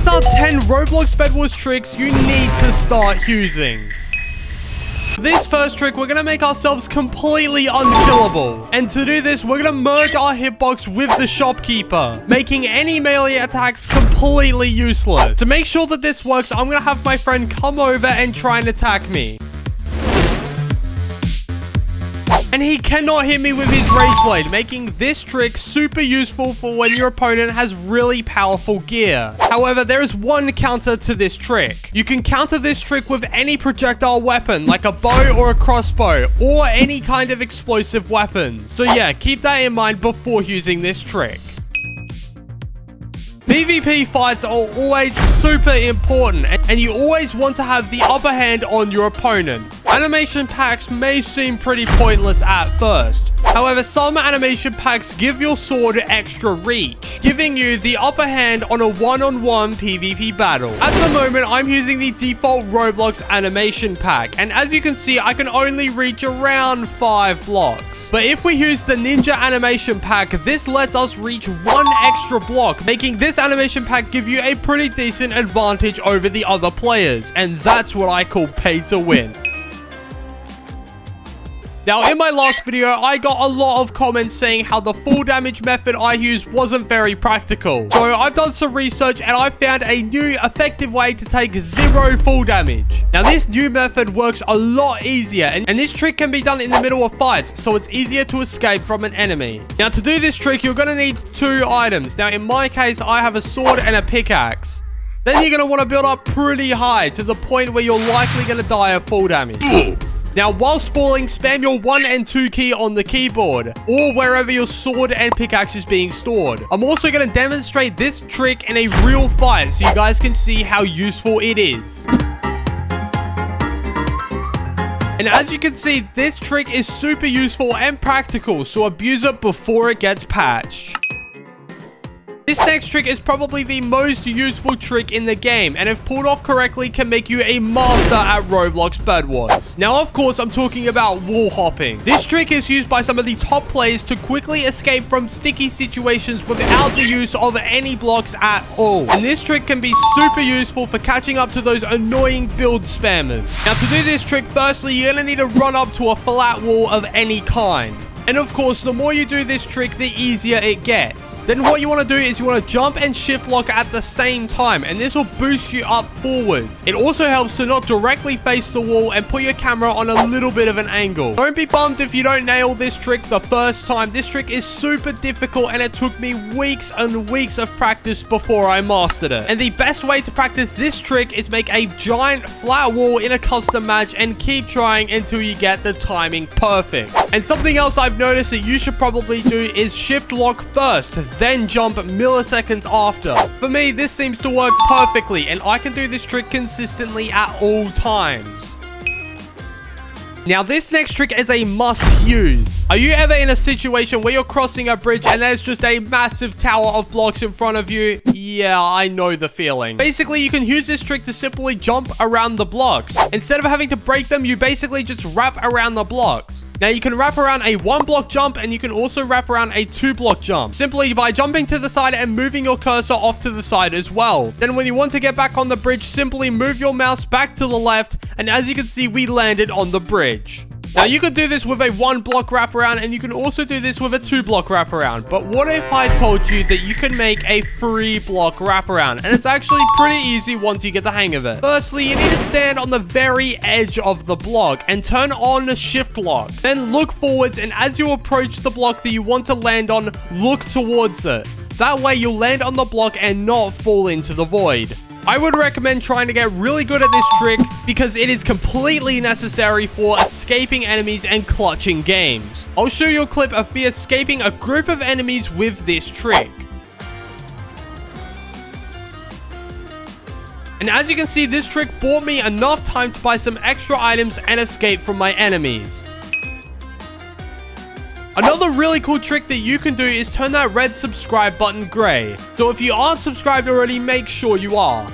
these are 10 Roblox Bed Wars tricks you need to start using. This first trick, we're going to make ourselves completely unkillable. And to do this, we're going to merge our hitbox with the shopkeeper, making any melee attacks completely useless. To make sure that this works, I'm going to have my friend come over and try and attack me. And he cannot hit me with his Rage Blade, making this trick super useful for when your opponent has really powerful gear. However, there is one counter to this trick. You can counter this trick with any projectile weapon, like a bow or a crossbow, or any kind of explosive weapon. So yeah, keep that in mind before using this trick. PvP fights are always super important, and you always want to have the upper hand on your opponent. Animation packs may seem pretty pointless at first. However, some animation packs give your sword extra reach, giving you the upper hand on a one-on-one PvP battle. At the moment, I'm using the default Roblox animation pack, and as you can see, I can only reach around 5 blocks. But if we use the Ninja animation pack, this lets us reach 1 extra block, making this animation pack give you a pretty decent advantage over the other players, and that's what I call pay to win. Now, in my last video, I got a lot of comments saying how the full damage method I used wasn't very practical. So I've done some research and I found a new effective way to take 0 full damage. Now, this new method works a lot easier, and this trick can be done in the middle of fights, so it's easier to escape from an enemy. Now, to do this trick, you're going to need 2 items. Now, in my case, I have a sword and a pickaxe. Then you're going to want to build up pretty high to the point where you're likely going to die of full damage. Now, whilst falling, spam your 1 and 2 key on the keyboard, or wherever your sword and pickaxe is being stored. I'm also going to demonstrate this trick in a real fight, so you guys can see how useful it is. And as you can see, this trick is super useful and practical, so abuse it before it gets patched. This next trick is probably the most useful trick in the game, and if pulled off correctly can make you a master at Roblox Bed Wars. Now, of course, I'm talking about wall hopping. This trick is used by some of the top players to quickly escape from sticky situations without the use of any blocks at all. And this trick can be super useful for catching up to those annoying build spammers. Now, to do this trick, firstly, you're going to need to run up to a flat wall of any kind. And of course, the more you do this trick, the easier it gets. Then what you want to do is you want to jump and shift lock at the same time, and this will boost you up forwards. It also helps to not directly face the wall and put your camera on a little bit of an angle. Don't be bummed if you don't nail this trick the first time. This trick is super difficult, and it took me weeks and weeks of practice before I mastered it. And the best way to practice this trick is make a giant flat wall in a custom match and keep trying until you get the timing perfect. And something else I've noticed that you should probably do is shift lock first, then jump milliseconds after. For me, this seems to work perfectly, and I can do this trick consistently at all times. Now, this next trick is a must use. Are you ever in a situation where you're crossing a bridge and there's just a massive tower of blocks in front of you? Yeah, I know the feeling. Basically, you can use this trick to simply jump around the blocks. Instead of having to break them, you basically just wrap around the blocks. Now, you can wrap around a 1-block jump, and you can also wrap around a 2-block jump, simply by jumping to the side and moving your cursor off to the side as well. Then when you want to get back on the bridge, simply move your mouse back to the left, and as you can see, we landed on the bridge. Now, you could do this with a 1-block wraparound, and you can also do this with a 2-block wraparound. But what if I told you that you can make a 3-block wraparound? And it's actually pretty easy once you get the hang of it. Firstly, you need to stand on the very edge of the block and turn on shift lock. Then look forwards, and as you approach the block that you want to land on, look towards it. That way, you'll land on the block and not fall into the void. I would recommend trying to get really good at this trick because it is completely necessary for escaping enemies and clutching games. I'll show you a clip of me escaping a group of enemies with this trick. And as you can see, this trick bought me enough time to buy some extra items and escape from my enemies. Another really cool trick that you can do is turn that red subscribe button gray. So if you aren't subscribed already, make sure you are.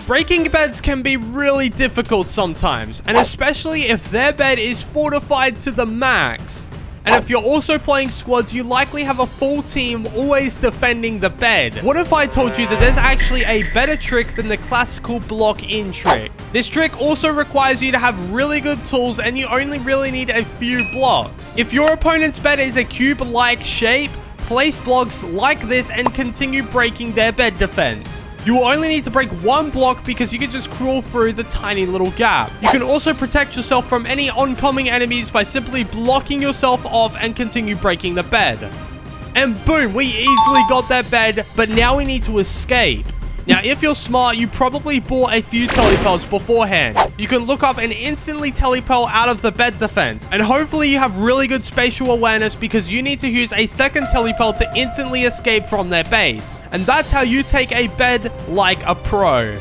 Breaking beds can be really difficult sometimes, and especially if their bed is fortified to the max. And if you're also playing squads, you likely have a full team always defending the bed. What if I told you that there's actually a better trick than the classical block-in trick? This trick also requires you to have really good tools, and you only really need a few blocks. If your opponent's bed is a cube-like shape, place blocks like this and continue breaking their bed defense. You will only need to break one block because you can just crawl through the tiny little gap. You can also protect yourself from any oncoming enemies by simply blocking yourself off and continue breaking the bed. And boom, we easily got that bed, but now we need to escape. Now, if you're smart, you probably bought a few telepels beforehand. You can look up and instantly telepel out of the bed defense. And hopefully you have really good spatial awareness because you need to use a second telepel to instantly escape from their base. And that's how you take a bed like a pro.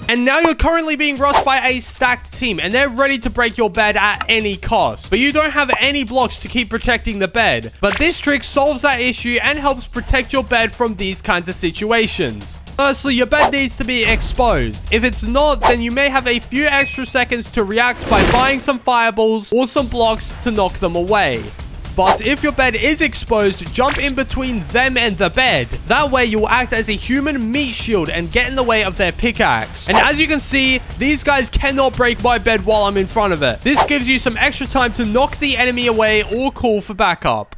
And now you're currently being rushed by a stacked team, and they're ready to break your bed at any cost. But you don't have any blocks to keep protecting the bed. But this trick solves that issue and helps protect your bed from these kinds of situations. Firstly, your bed needs to be exposed. If it's not, then you may have a few extra seconds to react by buying some fireballs or some blocks to knock them away. But if your bed is exposed, jump in between them and the bed. That way you will act as a human meat shield and get in the way of their pickaxe. And as you can see, these guys cannot break my bed while I'm in front of it. This gives you some extra time to knock the enemy away or call for backup.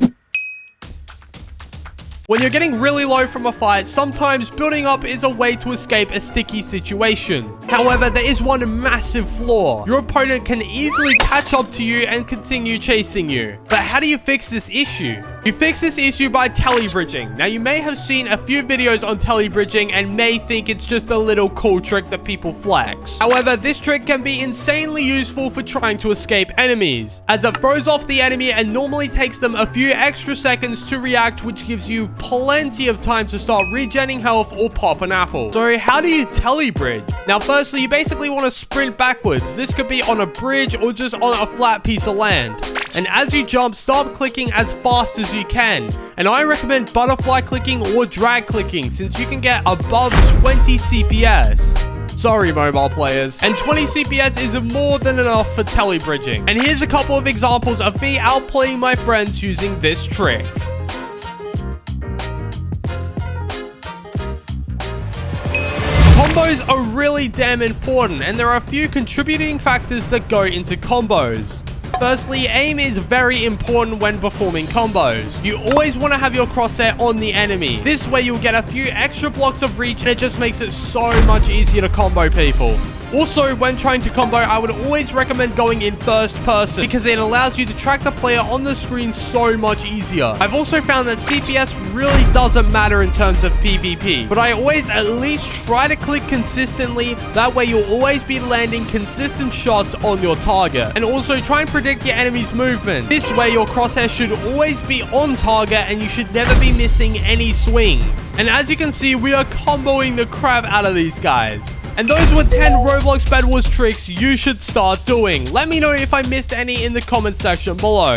When you're getting really low from a fight, sometimes building up is a way to escape a sticky situation. However, there is one massive flaw. Your opponent can easily catch up to you and continue chasing you. But how do you fix this issue? You fix this issue by telebridging. Now, you may have seen a few videos on telebridging and may think it's just a little cool trick that people flex. However, this trick can be insanely useful for trying to escape enemies, as it throws off the enemy and normally takes them a few extra seconds to react, which gives you plenty of time to start regenning health or pop an apple. So how do you telebridge? Now, firstly, you basically want to sprint backwards. This could be on a bridge or just on a flat piece of land. And as you jump, start clicking as fast as you can. And I recommend butterfly clicking or drag clicking, since you can get above 20 CPS. Sorry, mobile players. And 20 CPS is more than enough for telebridging. And here's a couple of examples of me outplaying my friends using this trick. Combos are really damn important, and there are a few contributing factors that go into combos. Firstly, aim is very important when performing combos. You always want to have your crosshair on the enemy. This way you'll get a few extra blocks of reach, and it just makes it so much easier to combo people. Also, when trying to combo, I would always recommend going in first person because it allows you to track the player on the screen so much easier. I've also found that CPS really doesn't matter in terms of PvP, but I always at least try to click consistently. That way you'll always be landing consistent shots on your target. And also try and predict your enemy's movement. This way your crosshair should always be on target and you should never be missing any swings. And as you can see, we are comboing the crap out of these guys. And those were 10 Roblox Bed Wars tricks you should start doing. Let me know if I missed any in the comment section below.